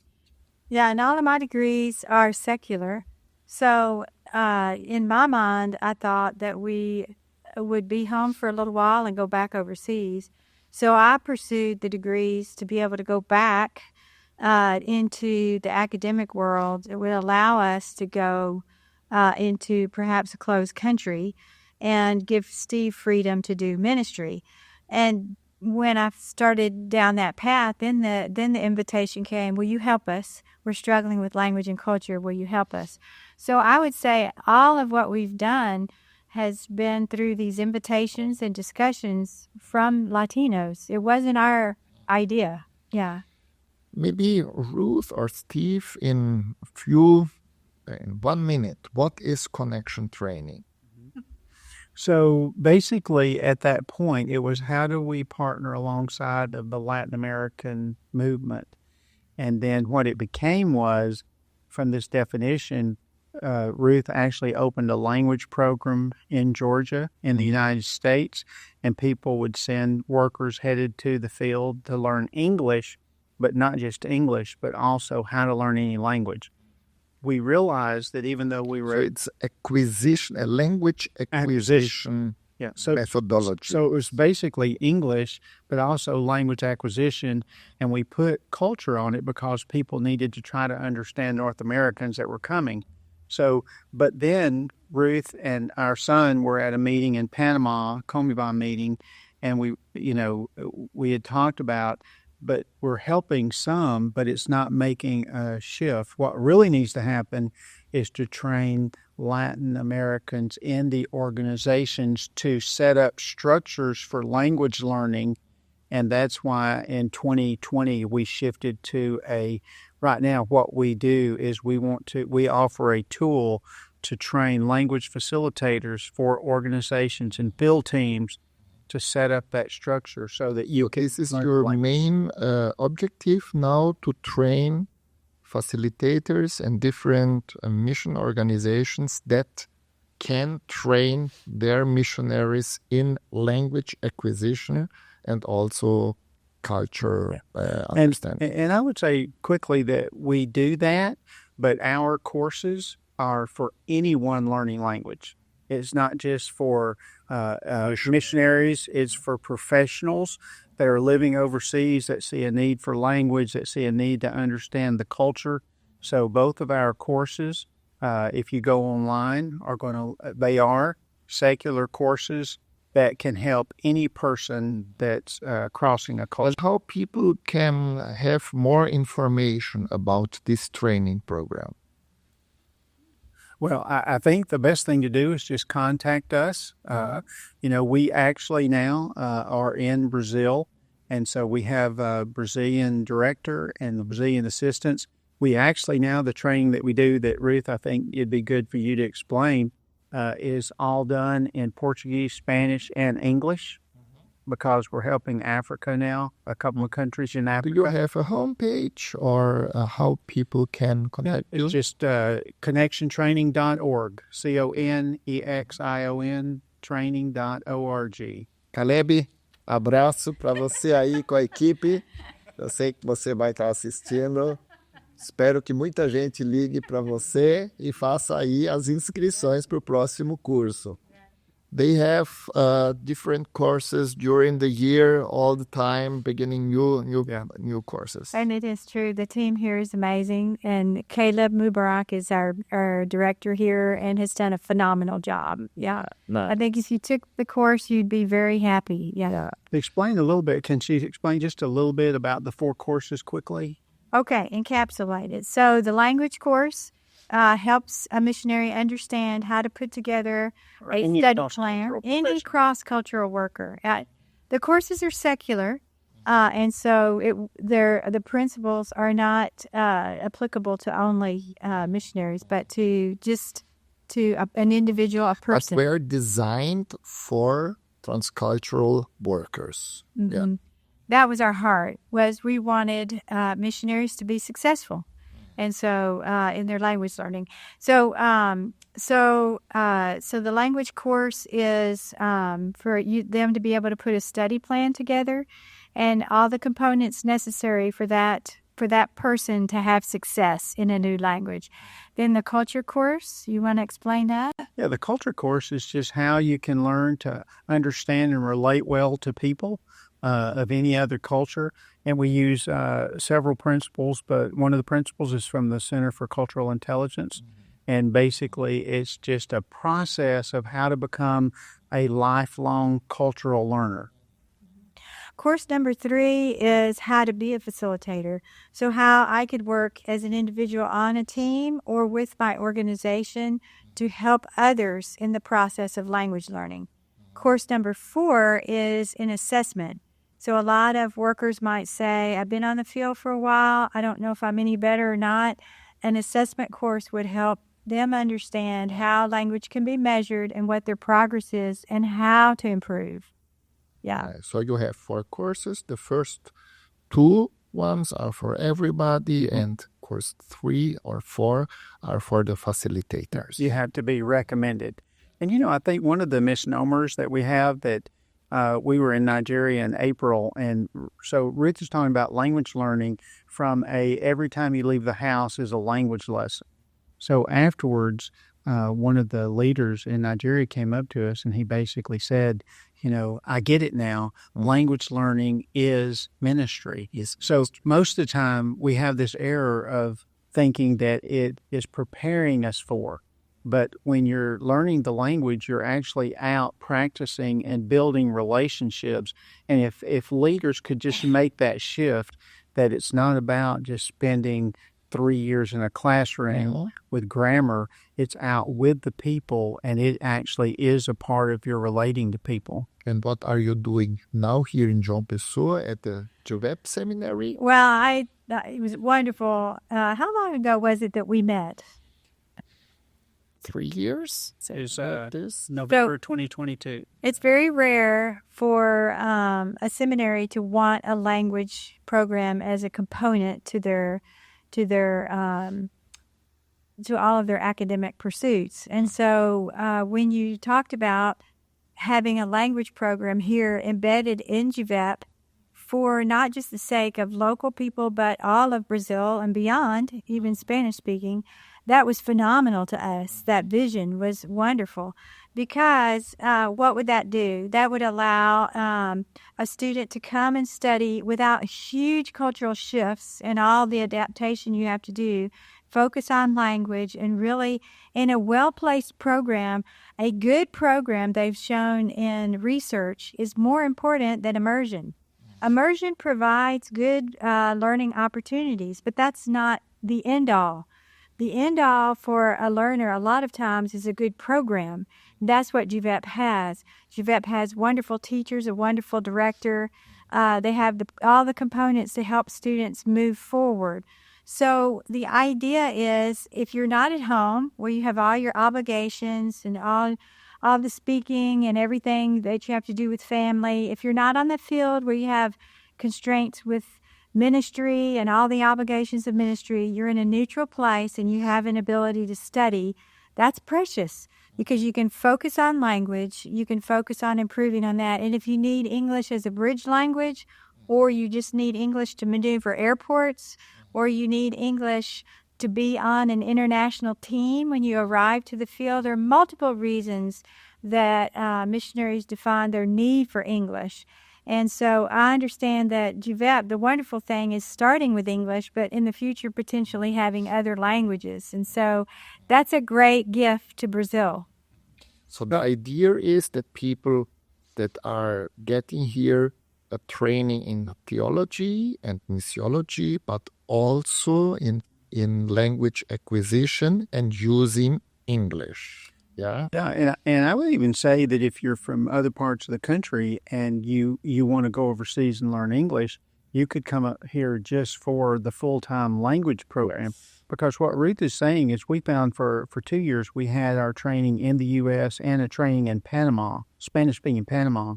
Yeah, and all of my degrees are secular. So in my mind, I thought that we would be home for a little while and go back overseas. So I pursued the degrees to be able to go back into the academic world. It would allow us to go into perhaps a closed country and give Steve freedom to do ministry. And when I started down that path, then the invitation came, will you help us? We're struggling with language and culture. Will you help us? So I would say all of what we've done has been through these invitations and discussions from Latinos. It wasn't our idea. Yeah. Maybe Ruth or Steve, in 1 minute, what is connection training? So basically, at that point, it was how do we partner alongside of the Latin American movement? And then what it became was, from this definition, Ruth actually opened a language program in Georgia in the United States, and people would send workers headed to the field to learn English, but not just English, but also how to learn any language. We realized that even though we were... So it's acquisition, a language acquisition methodology. So it was basically English, but also language acquisition, and we put culture on it because people needed to try to understand North Americans that were coming. So, but then Ruth and our son were at a meeting in Panama, Comibon meeting, and we had talked about, but we're helping some, but it's not making a shift. What really needs to happen is to train Latin Americans in the organizations to set up structures for language learning. And that's why in 2020 we shifted to a right now what we do is we offer a tool to train language facilitators for organizations and field teams to set up that structure so that you can. This is your main objective now, to train facilitators and different mission organizations that can train their missionaries in language acquisition and also culture understanding. And I would say quickly that we do that, but our courses are for anyone learning language. It's not just for missionaries. It's for professionals that are living overseas, that see a need for language, that see a need to understand the culture. So both of our courses, if you go online, they are secular courses that can help any person that's crossing a culture. How people can have more information about this training program? Well, I think the best thing to do is just contact us. We actually now are in Brazil, and so we have a Brazilian director and the Brazilian assistants. We actually now, the training that we do that, Ruth, I think it'd be good for you to explain, is all done in Portuguese, Spanish, and English, because we're helping Africa now, a couple of countries in Africa. Do you have a homepage or how people can connect? It's just connectiontraining.org, CONEXION training.org. Caleb, abraço para você aí com a equipe. Eu sei que você vai estar assistindo. Espero que muita gente ligue para você e faça aí as inscrições para o próximo curso. They have different courses during the year, all the time, beginning new courses. And it is true. The team here is amazing. And Caleb Mubarak is our director here and has done a phenomenal job. Yeah. Nice. I think if you took the course, you'd be very happy. Yeah. Explain a little bit. Can she explain just a little bit about the 4 courses quickly? Okay, encapsulated. So the language course helps a missionary understand how to put together a study plan. Any cross-cultural worker. The courses are secular, and so the principles are not applicable to only missionaries, but to an individual, a person. But they're designed for transcultural workers. Mm-hmm. Yeah. That was our heart, was we wanted missionaries to be successful. And so in their language learning. So the language course is for them to be able to put a study plan together and all the components necessary for that person to have success in a new language. Then the culture course, you want to explain that? Yeah, the culture course is just how you can learn to understand and relate well to people of any other culture. And we use several principles, but one of the principles is from the Center for Cultural Intelligence. Mm-hmm. And basically, it's just a process of how to become a lifelong cultural learner. Course number 3 is how to be a facilitator. So how I could work as an individual on a team or with my organization to help others in the process of language learning. Course number 4 is an assessment. So a lot of workers might say, I've been on the field for a while. I don't know if I'm any better or not. An assessment course would help them understand how language can be measured and what their progress is and how to improve. Yeah. So you have 4 courses. The first 2 ones are for everybody, and course 3 or 4 are for the facilitators. You have to be recommended. And, I think one of the misnomers that we have that we were in Nigeria in April, and so Ruth is talking about language learning from every time you leave the house is a language lesson. So afterwards, one of the leaders in Nigeria came up to us and he basically said, I get it now. Language learning is ministry. Yes. So most of the time we have this error of thinking that it is preparing us for. But when you're learning the language, you're actually out practicing and building relationships. And if leaders could just make that shift, that it's not about just spending 3 years in a classroom with grammar. It's out with the people, and it actually is a part of your relating to people. And what are you doing now here in Jean Pessoa at the Juvep Seminary? Well, it was wonderful. How long ago was it that we met? 3 years? It was November 2022. It's very rare for a seminary to want a language program as a component to all of their academic pursuits. And so when you talked about having a language program here embedded in Juvep for not just the sake of local people, but all of Brazil and beyond, even Spanish-speaking, that was phenomenal to us. That vision was wonderful because what would that do? That would allow a student to come and study without huge cultural shifts and all the adaptation you have to do, focus on language, and really in a well-placed program. A good program, they've shown in research, is more important than immersion. Immersion provides good learning opportunities, but that's not the end-all. The end-all for a learner a lot of times is a good program. That's what Juvep has. Juvep has wonderful teachers, a wonderful director. They have all the components to help students move forward. So the idea is if you're not at home where you have all your obligations and all the speaking and everything that you have to do with family, if you're not on the field where you have constraints with ministry and all the obligations of ministry, you're in a neutral place and you have an ability to study, that's precious because you can focus on language, you can focus on improving on that. And if you need English as a bridge language, or you just need English to maneuver airports, or you need English to be on an international team when you arrive to the field, there are multiple reasons that missionaries define their need for English. And so I understand that Juvep, the wonderful thing is starting with English, but in the future potentially having other languages. And so that's a great gift to Brazil. So the idea is that people that are getting here a training in theology and missiology, but also in language acquisition and using English. Yeah. Yeah, and I would even say that if you're from other parts of the country and you want to go overseas and learn English, you could come up here just for the full-time language program. Because what Ruth is saying is we found for 2 years we had our training in the U.S. and a training in Panama, Spanish-speaking Panama.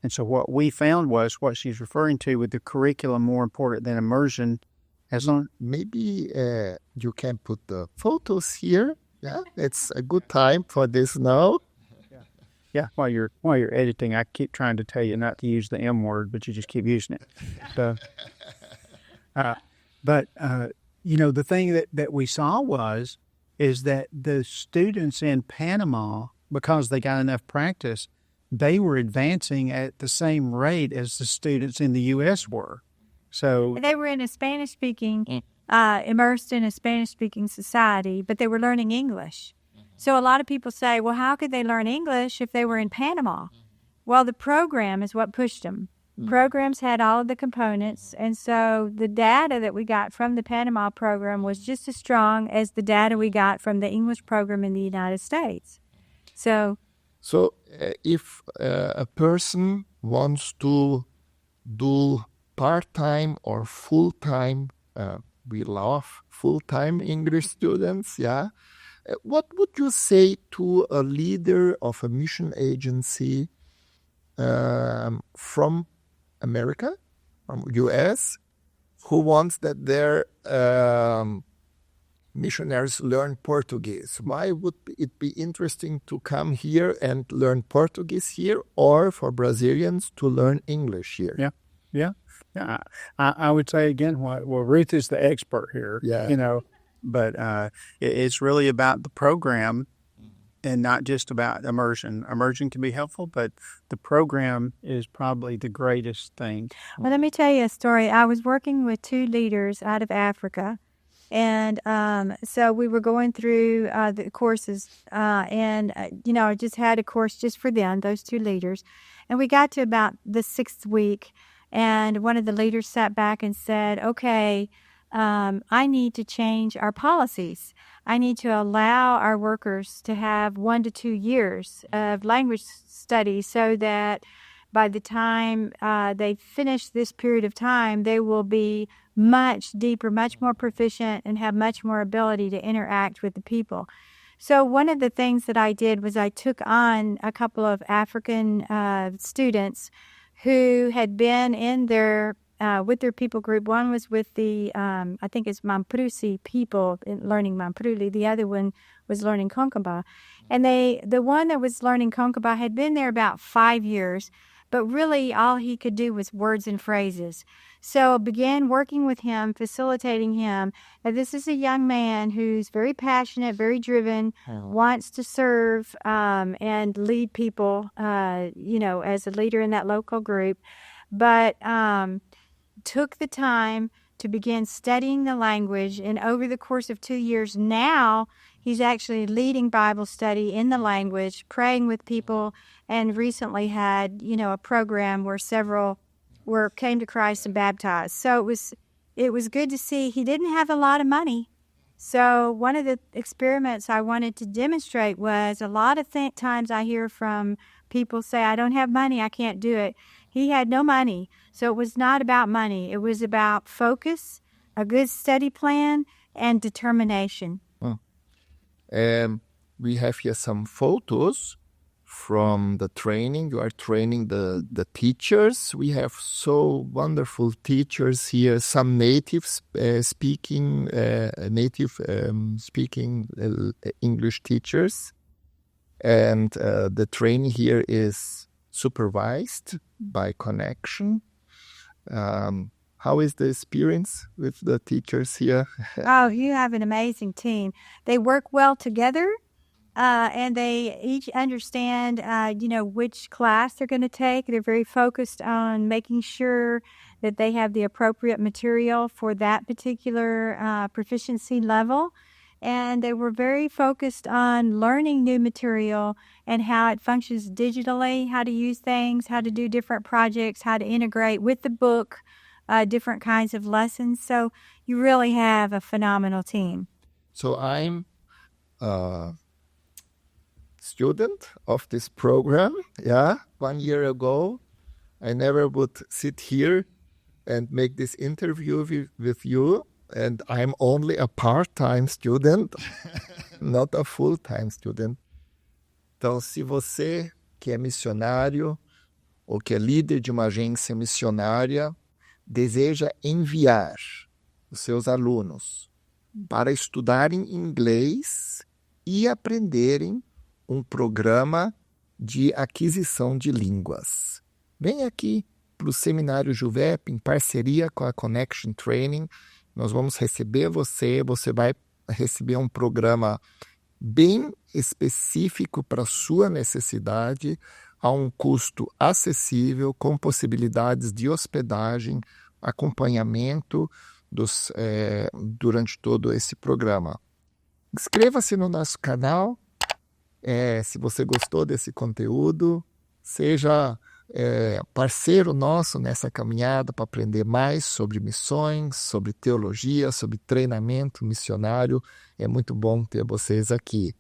And so what we found was what she's referring to with the curriculum more important than immersion. Maybe you can put the photos here. Yeah, it's a good time for this now. Yeah, while you're editing, I keep trying to tell you not to use the M word, but you just keep using it. So, the thing that we saw is that the students in Panama, because they got enough practice, they were advancing at the same rate as the students in the U.S. were. So they were in a Spanish-speaking, immersed in a Spanish-speaking society, but they were learning English. So a lot of people say, well, how could they learn English if they were in Panama? Well, the program is what pushed them. Programs had all of the components, and so the data that we got from the Panama program was just as strong as the data we got from the English program in the United States. So if a person wants to do part-time or full-time, we love full-time English students, yeah. What would you say to a leader of a mission agency from America, from U.S., who wants that their missionaries learn Portuguese? Why would it be interesting to come here and learn Portuguese here, or for Brazilians to learn English here? Yeah. I would say again, Ruth is the expert here. Yeah. But it's really about the program and not just about immersion. Immersion can be helpful, but the program is probably the greatest thing. Well, let me tell you a story. I was working with 2 leaders out of Africa, and so we were going through the courses, and I just had a course just for them, those 2 leaders, and we got to about the 6th week, and one of the leaders sat back and said, okay, I need to change our policies. I need to allow our workers to have 1 to 2 years of language study so that by the time they finish this period of time, they will be much deeper, much more proficient, and have much more ability to interact with the people. So one of the things that I did was I took on a couple of African students who had been in their with their people group. One was with the, I think it's Mamprusi people learning Mampruli. The other one was learning Konkaba. And the one that was learning Konkaba had been there about 5 years, but really all he could do was words and phrases. So began working with him, facilitating him. Now, this is a young man who's very passionate, very driven, wants to serve and lead people, as a leader in that local group. But took the time to begin studying the language, and over the course of 2 years now, he's actually leading Bible study in the language, praying with people, and recently had, a program where several came to Christ and baptized. So it was good to see. He didn't have a lot of money. So one of the experiments I wanted to demonstrate was a lot of times I hear from people say, I don't have money, I can't do it. He had no money. So it was not about money. It was about focus, a good study plan, and determination. We have here some photos from the training. You are training the teachers. We have so wonderful teachers here, some native speaking English teachers. And the training here is supervised by connection. How is the experience with the teachers here? Oh, you have an amazing team. They work well together, and they each understand, which class they're going to take. They're very focused on making sure that they have the appropriate material for that particular proficiency level. And they were very focused on learning new material and how it functions digitally, how to use things, how to do different projects, how to integrate with the book, different kinds of lessons. So you really have a phenomenal team. So I'm a student of this program. 1 year ago, I never would sit here and make this interview with you. And I'm only a part-time student, not a full-time student. Então, se você que é missionário ou que é líder de uma agência missionária deseja enviar os seus alunos para estudarem inglês e aprenderem um programa de aquisição de línguas, vem aqui para o Seminário Juvep, em parceria com a Connection Training. Nós vamos receber você vai receber um programa bem específico para a sua necessidade, a um custo acessível, com possibilidades de hospedagem, acompanhamento durante todo esse programa. Inscreva-se no nosso canal, se você gostou desse conteúdo, seja parceiro nosso nessa caminhada para aprender mais sobre missões, sobre teologia, sobre treinamento missionário. É muito bom ter vocês aqui.